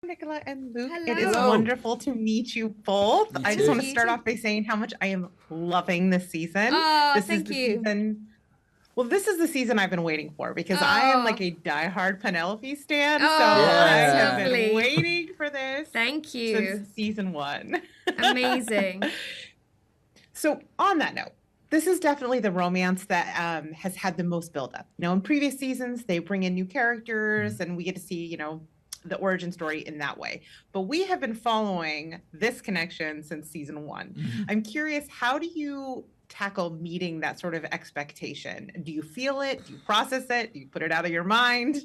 Nicola and Luke. Hello. It is wonderful to meet you both. You I just too. want to start off by saying how much I am loving this season. Oh, This thank is the you. season. Well, this is the season I've been waiting for because I am like a diehard Penelope stan. Oh, so I that's have lovely. been waiting for this Thank you. since season 1. Amazing. So on that note, this is definitely the romance that has had the most buildup. You know, in previous seasons, they bring in new characters and we get to see, you know, the origin story in that way. But we have been following this connection since season 1. I'm curious, how do you tackle meeting that sort of expectation? Do you feel it? Do you process it? Do you put it out of your mind?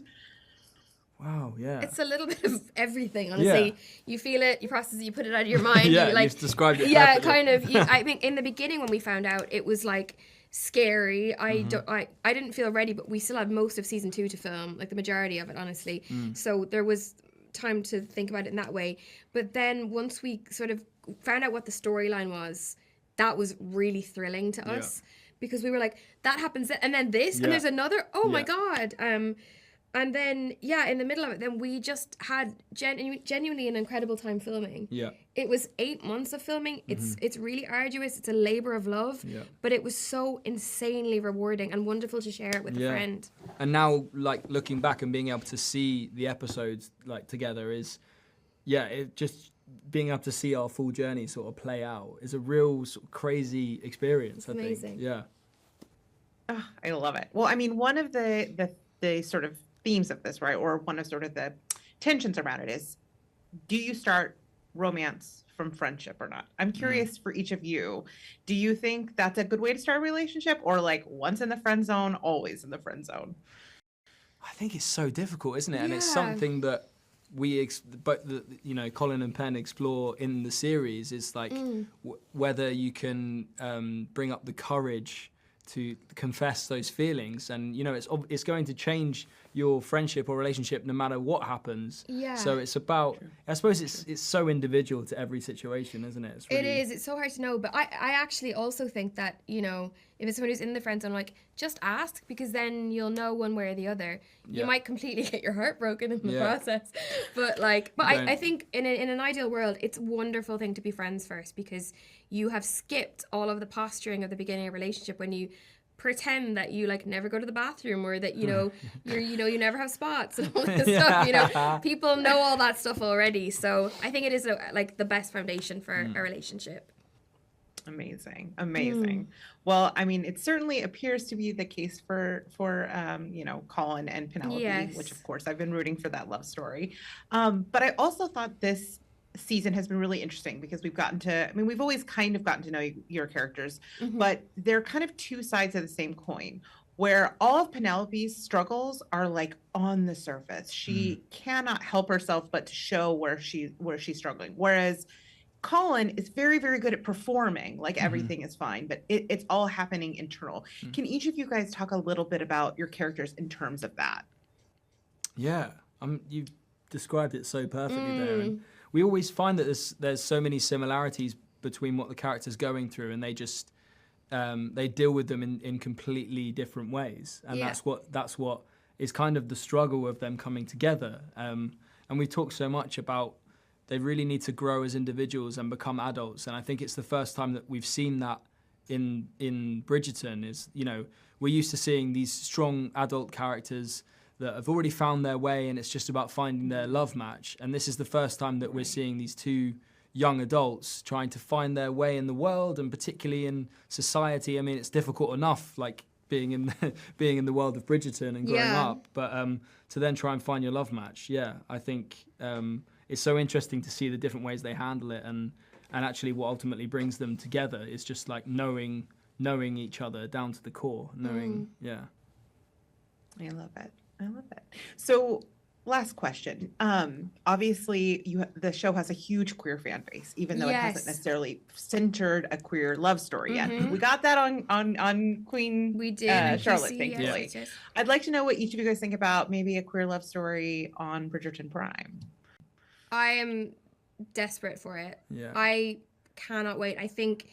Wow, yeah. It's a little bit of everything, honestly. Yeah. You feel it, you process it, you put it out of your mind. Yeah, you, like, you've described it Yeah, perfectly. kind of. I think in the beginning when we found out, it was like scary. I didn't feel ready, but we still had most of season 2 to film, like the majority of it, honestly. So there was time to think about it in that way. But then once we sort of found out what the storyline was, that was really thrilling to us because we were like, that happens, and then this, and there's another. Oh my god! And then in the middle of it, then we just had genuinely an incredible time filming. Yeah, it was 8 months of filming. It's really arduous. It's a labor of love. Yeah, but it was so insanely rewarding and wonderful to share it with a friend. And now, like looking back and being able to see the episodes like together is, it just. Being able to see our full journey sort of play out is a real sort of crazy experience. I amazing. think. Yeah. Oh, I love it. Well, I mean, one of the sort of themes of this, right, or one of sort of the tensions around it is, do you start romance from friendship or not? I'm curious for each of you. Do you think that's a good way to start a relationship, or like once in the friend zone, always in the friend zone? I think it's so difficult, isn't it? And it's something that Colin and Penn explore in the series is like whether you can bring up the courage to confess those feelings, and you know it's going to change your friendship or relationship no matter what happens. Yeah. So it's about, I suppose it's so individual to every situation, isn't it? It is. It's so hard to know. But I actually also think that, you know, if it's someone who's in the friend zone, like, just ask, because then you'll know one way or the other. You might completely get your heart broken in the process. But I think in an ideal world, it's a wonderful thing to be friends first, because you have skipped all of the posturing of the beginning of a relationship when you pretend that you like never go to the bathroom, or that you never have spots and all this stuff. You know, people know all that stuff already. So I think it is like the best foundation for a relationship. Amazing. Well, I mean, it certainly appears to be the case for Colin and Penelope, which of course I've been rooting for that love story. But I also thought this season has been really interesting because we've always kind of gotten to know your characters, but they're kind of two sides of the same coin, where all of Penelope's struggles are like on the surface. She cannot help herself but to show where she's struggling. Whereas Colin is very, very good at performing like everything is fine, but it's all happening internal. Can each of you guys talk a little bit about your characters in terms of that? Yeah, you've described it so perfectly there. And we always find that there's so many similarities between what the character's going through, and they just they deal with them in completely different ways, and that's what is kind of the struggle of them coming together. And we talk so much about they really need to grow as individuals and become adults, and I think it's the first time that we've seen that in Bridgerton. Is, you know, we're used to seeing these strong adult characters that have already found their way, and it's just about finding their love match. And this is the first time that we're seeing these two young adults trying to find their way in the world, and particularly in society. I mean, it's difficult enough, like being in the world of Bridgerton and growing up, but to then try and find your love match. Yeah, I think it's so interesting to see the different ways they handle it, and actually what ultimately brings them together is just like knowing each other down to the core. I love it. So, last question. Obviously, the show has a huge queer fan base, even though it hasn't necessarily centered a queer love story yet. We got that on Queen Charlotte, thankfully. Yes. I'd like to know what each of you guys think about maybe a queer love story on Bridgerton Prime. I am desperate for it. Yeah. I cannot wait. I think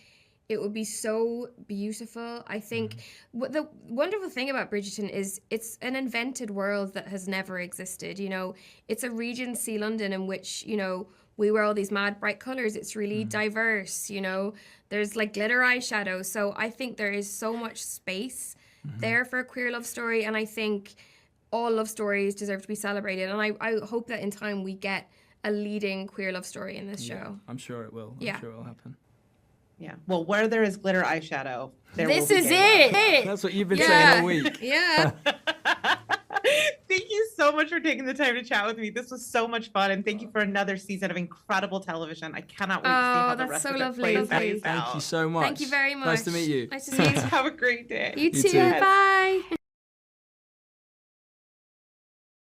it would be so beautiful. I think the wonderful thing about Bridgerton is it's an invented world that has never existed. You know, it's a Regency London in which, you know, we wear all these mad bright colors. It's really diverse, you know. There's like glitter eyeshadow. So I think there is so much space there for a queer love story. And I think all love stories deserve to be celebrated. And I hope that in time we get a leading queer love story in this show. I'm sure it will. I'm sure it will happen. Yeah. Well, where there is glitter eyeshadow, there this will be is gay it. love. That's what you've been saying all week. Yeah. Thank you so much for taking the time to chat with me. This was so much fun, and thank you for another season of incredible television. I cannot wait to see how the rest of it plays out. Thank you so much. Thank you very much. Nice to meet you. Nice to see you. Have a great day. You too. too. Bye.